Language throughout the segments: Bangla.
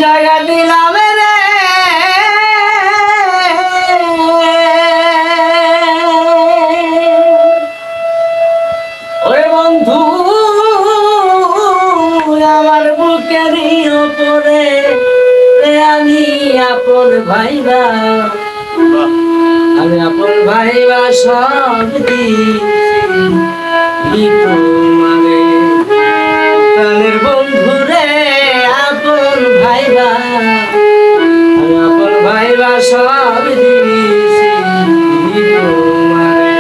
জায়গা দিলাম রে ওরে বন্ধু আমার বুকের উপরে আমি আপন ভাইবা সব তোমারে প্রাণের বন্ধু রে আপন ভাইবা সব দিয়েছি তোমারে।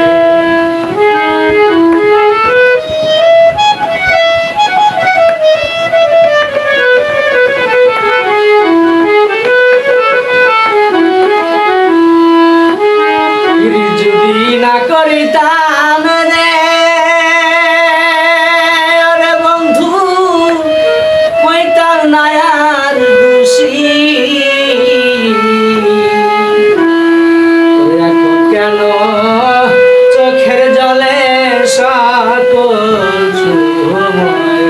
যদি না করিতাম রে ওরে বন্ধু হইতাম না আর দোষী এখন কেন চোখের জলে সকল সময়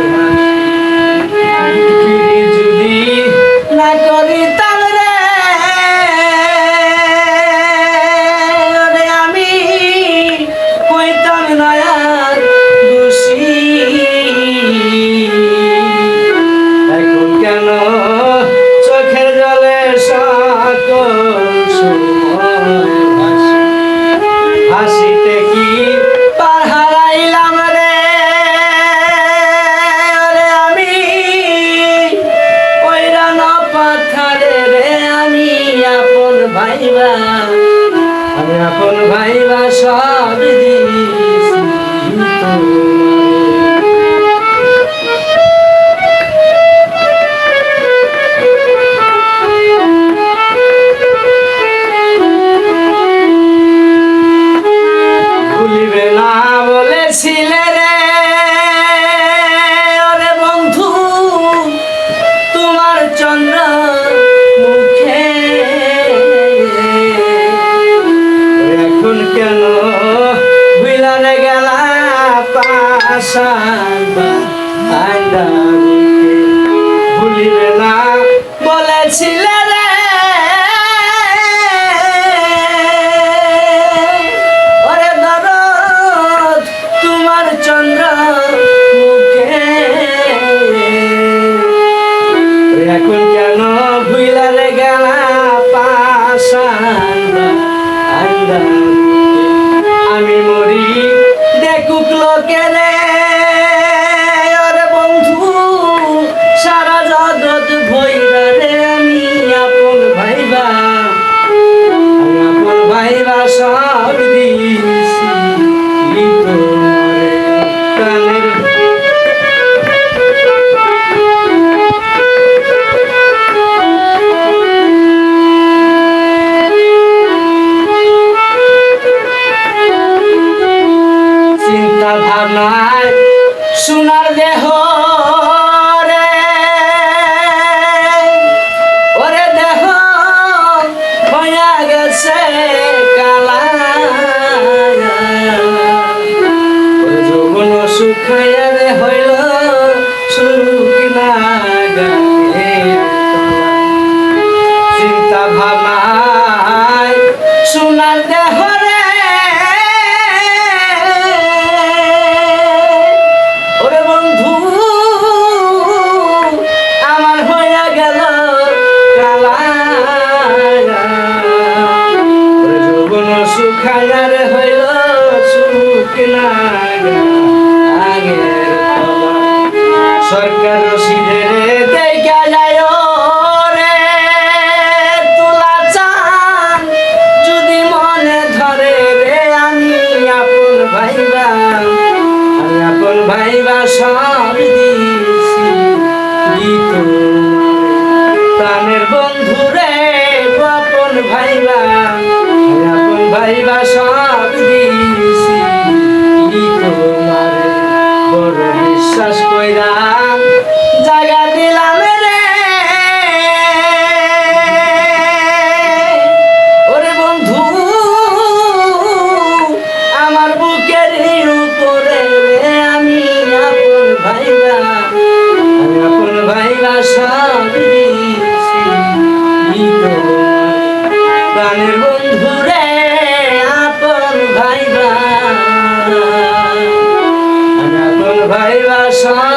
যদি না করিতাম রে আমি হইতাম না আর দোষী এখন কেন চোখের জলে সকল সময় হাসিতে কি পার হারাইলাম রে আমি ওইরা না পাথারে রে আমি আপন ভাইবা সব দিয়েছি ভুলিবে না বলেছিলে রে ওরে বন্ধু তোমার চন্দ্র মুখে এখন কেন ভুলারে গেলা ভুলিবে না বলেছিলে রে ওরে দরদ তোমার চন্দ্র মুখে এখন কেন ভুলারে গেলা আমি মরি দেখুক লোকে রে ওরে বন্ধু সারা জগৎ ভৈরা রে আমি আপন ভাইবা সব দিয়েছি প্রাণের ভাবনায় সোনার দেহ রে ওরে দেহ হইয়া গেছে কালা ওরে যৌবন শুকাইয়া রে হইল শুকনা চিন্তা ভাবনায় সোনার দেহ সুখায়ার হইল শুকনা আগের সরকার রশিদের দেখা যায় রে তুলা চান যদি মনে ধরে রে আমি আপন ভাইবা সব দিয়েছি প্রাণের বন্ধু রে আপন ভাইবা সব দিয়েছি তোমার বড় বিশ্বাস কইরা জায়গা সব